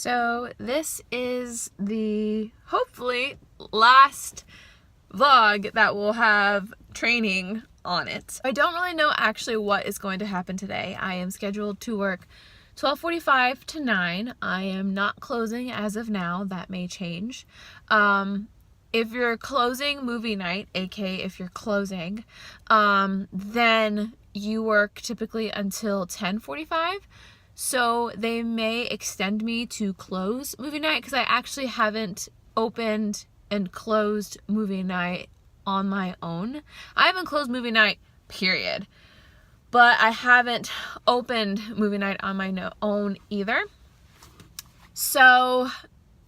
So this is the hopefully last vlog that will have training on it. I don't really know actually what is going to happen today. I am scheduled to work 12:45 to 9. I am not closing as of now. That may change. If you're closing movie night, aka if you're closing, then you work typically until 10:45. So they may extend me to close movie night because I actually haven't opened and closed movie night on my own. I haven't closed movie night, period. But I haven't opened movie night on my own either. So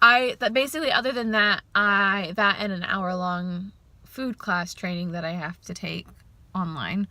basically other than that, that and an hour-long food class training that I have to take online,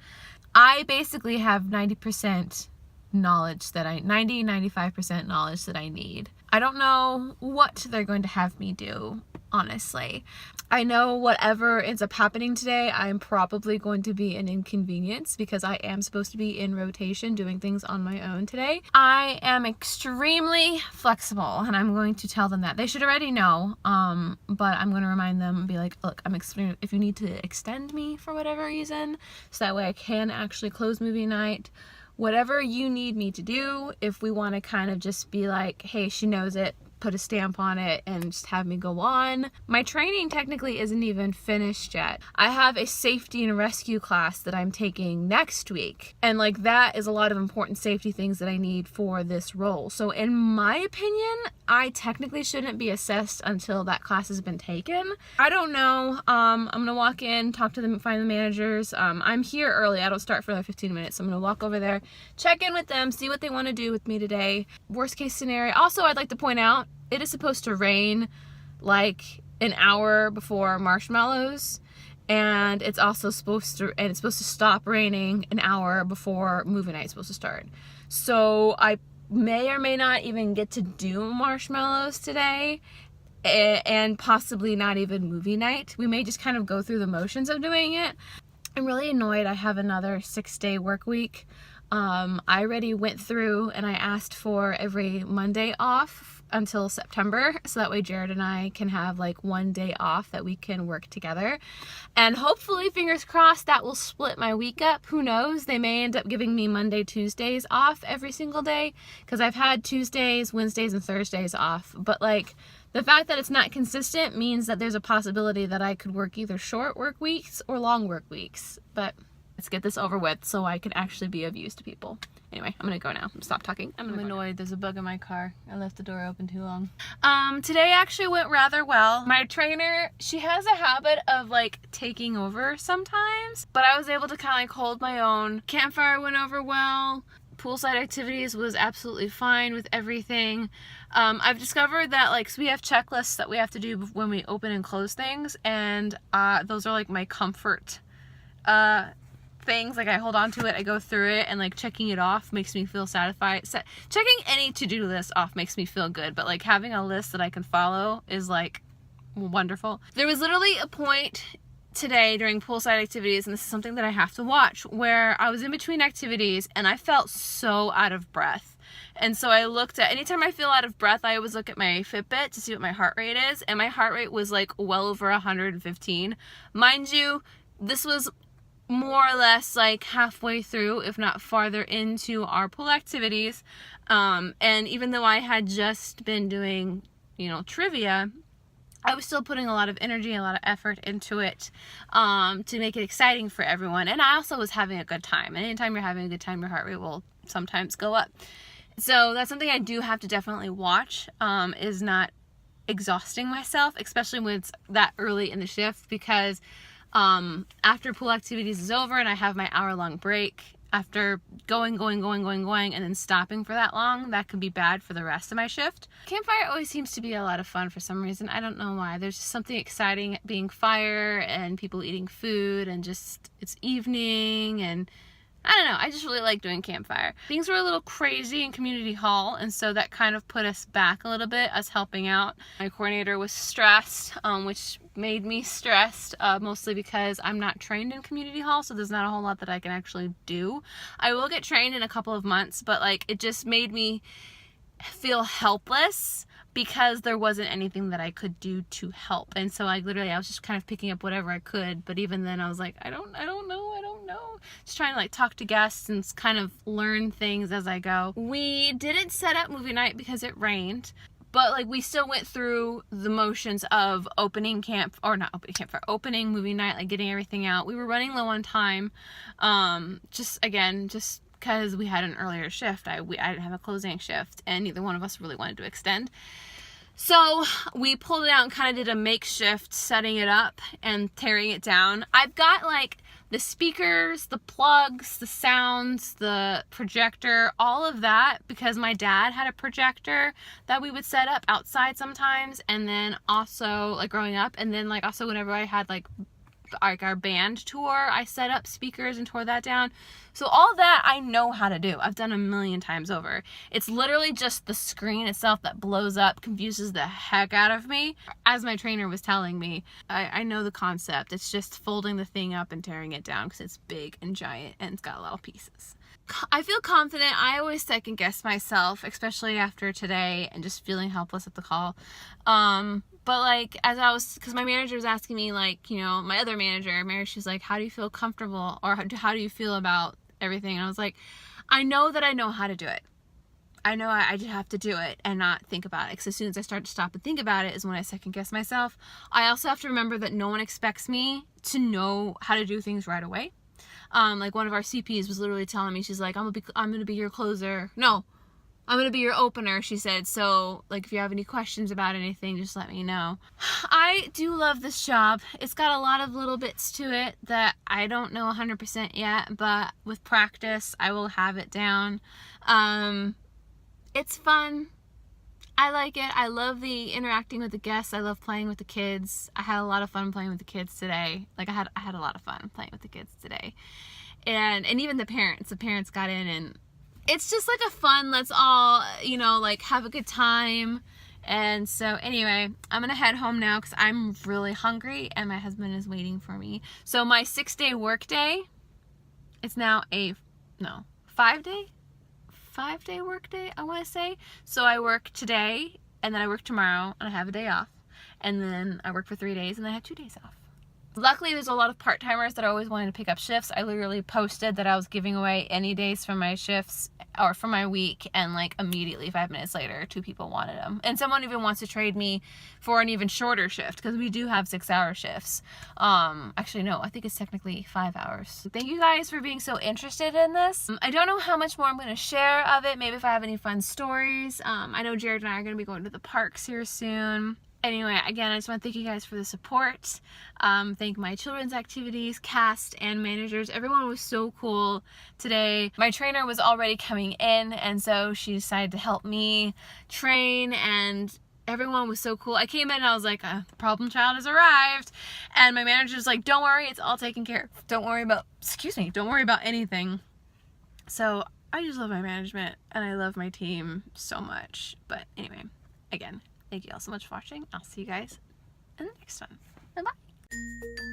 I basically have 90% knowledge that 95% knowledge that I need. I don't know what they're going to have me do, honestly. I know whatever ends up happening today, I'm probably going to be an inconvenience because I am supposed to be in rotation doing things on my own today. I am extremely flexible and I'm going to tell them that. They should already know, but I'm going to remind them and be like, look, if you need to extend me for whatever reason, so that way I can actually close movie night, whatever you need me to do, if we want to kind of just be like, hey, she knows it, put a stamp on it and just have me go on. My training technically isn't even finished yet. I have a safety and rescue class that I'm taking next week. And like that is a lot of important safety things that I need for this role. So in my opinion, I technically shouldn't be assessed until that class has been taken. I don't know. I'm gonna walk in, talk to them, find the managers. I'm here early. I don't start for like 15 minutes. So I'm gonna walk over there, check in with them, see what they want to do with me today. Worst case scenario. Also, I'd like to point out, it is supposed to rain like an hour before marshmallows, and it's also supposed to stop raining an hour before movie night is supposed to start. So I may or may not even get to do marshmallows today, and possibly not even movie night. We may just kind of go through the motions of doing it. I'm really annoyed. I have another 6-day work week. I already went through and I asked for every Monday off until September, so that way Jared and I can have like one day off that we can work together, and hopefully, fingers crossed, that will split my week up. Who knows, they may end up giving me Monday, Tuesdays off every single day, because I've had Tuesdays, Wednesdays, and Thursdays off, but like the fact that it's not consistent means that there's a possibility that I could work either short work weeks or long work weeks. But let's get this over with so I can actually be of use to people. Anyway, I'm gonna go now. Stop talking. I'm annoyed. There's a bug in my car. I left the door open too long. Today actually went rather well. My trainer, she has a habit of like taking over sometimes, but I was able to kind of like hold my own. Campfire went over well. Poolside activities was absolutely fine with everything. I've discovered that like, so we have checklists that we have to do when we open and close things, and those are like my comfort things. Like I hold on to it, I go through it, and like checking it off makes me feel satisfied. Checking any to-do list off makes me feel good, but like having a list that I can follow is like wonderful. There was literally a point today during poolside activities, and this is something that I have to watch, where I was in between activities and I felt so out of breath. And so I looked at, anytime I feel out of breath, I always look at my Fitbit to see what my heart rate is, and my heart rate was like well over 115. Mind you, this was more or less like halfway through, if not farther into our pool activities. And even though I had just been doing, trivia, I was still putting a lot of energy and a lot of effort into it to make it exciting for everyone. And I also was having a good time. And anytime you're having a good time, your heart rate will sometimes go up. So that's something I do have to definitely watch, is not exhausting myself, especially when it's that early in the shift, because after pool activities is over and I have my hour-long break, after going, and then stopping for that long, that could be bad for the rest of my shift. Campfire always seems to be a lot of fun for some reason. I don't know why. There's just something exciting being fire and people eating food, and just it's evening, and I don't know, I just really like doing campfire. Things were a little crazy in community hall, and so that kind of put us back a little bit, us helping out. My coordinator was stressed, which made me stressed, mostly because I'm not trained in community hall, so there's not a whole lot that I can actually do. I will get trained in a couple of months, but like it just made me feel helpless because there wasn't anything that I could do to help. And so I was just kind of picking up whatever I could. But even then I was like, I don't know. Just trying to like talk to guests and kind of learn things as I go. We didn't set up movie night because it rained. But like we still went through the motions of opening movie night, like getting everything out. We were running low on time. Just because we had an earlier shift. I didn't have a closing shift, and neither one of us really wanted to extend. So we pulled it out and kind of did a makeshift setting it up and tearing it down. I've got like the speakers, the plugs, the sounds, the projector, all of that, because my dad had a projector that we would set up outside sometimes. And then also like growing up, and then like also whenever I had like our band tour, I set up speakers and tore that down. So all that I know how to do. I've done a million times over. It's literally just the screen itself that blows up, confuses the heck out of me. As my trainer was telling me, I know the concept. It's just folding the thing up and tearing it down because it's big and giant and it's got a lot of pieces. I feel confident. I always second guess myself, especially after today and just feeling helpless at the call. But like, because my manager was asking me, like, you know, my other manager, Mary, she's like, how do you feel comfortable, or how do you feel about everything? And I was like, I know that I know how to do it. I know I just have to do it and not think about it. Because as soon as I start to stop and think about it is when I second guess myself. I also have to remember that no one expects me to know how to do things right away. Like one of our CPs was literally telling me, she's like, I'm gonna be your closer. No, I'm gonna be your opener, she said. So like if you have any questions about anything, just let me know. I do love this job. It's got a lot of little bits to it that I don't know 100% yet, but with practice I will have it down. It's fun. I like it. I love the interacting with the guests. I love playing with the kids. I had a lot of fun playing with the kids today. Like I had a lot of fun playing with the kids today. And even the parents got in, and it's just like a fun, let's all, you know, like have a good time. And so anyway, I'm gonna head home now because I'm really hungry and my husband is waiting for me. So my 6-day work day, it's now a 5-day work day, I want to say. So I work today, and then I work tomorrow, and I have a day off, and then I work for 3 days, and then I have 2 days off. Luckily, there's a lot of part-timers that always wanted to pick up shifts. I literally posted that I was giving away any days from my shifts or from my week, and like immediately 5 minutes later 2 people wanted them. And someone even wants to trade me for an even shorter shift, because we do have 6-hour shifts. Actually no, I think it's technically 5 hours. Thank you guys for being so interested in this. I don't know how much more I'm going to share of it. Maybe if I have any fun stories. I know Jared and I are going to be going to the parks here soon. Anyway, again, I just want to thank you guys for the support. Thank my children's activities, cast, and managers. Everyone was so cool today. My trainer was already coming in, and so she decided to help me train, and everyone was so cool. I came in and I was like, the problem child has arrived. And my manager's like, don't worry, it's all taken care of. Don't worry about anything. So I just love my management, and I love my team so much. But anyway, again, thank you all so much for watching. I'll see you guys in the next one. Bye-bye.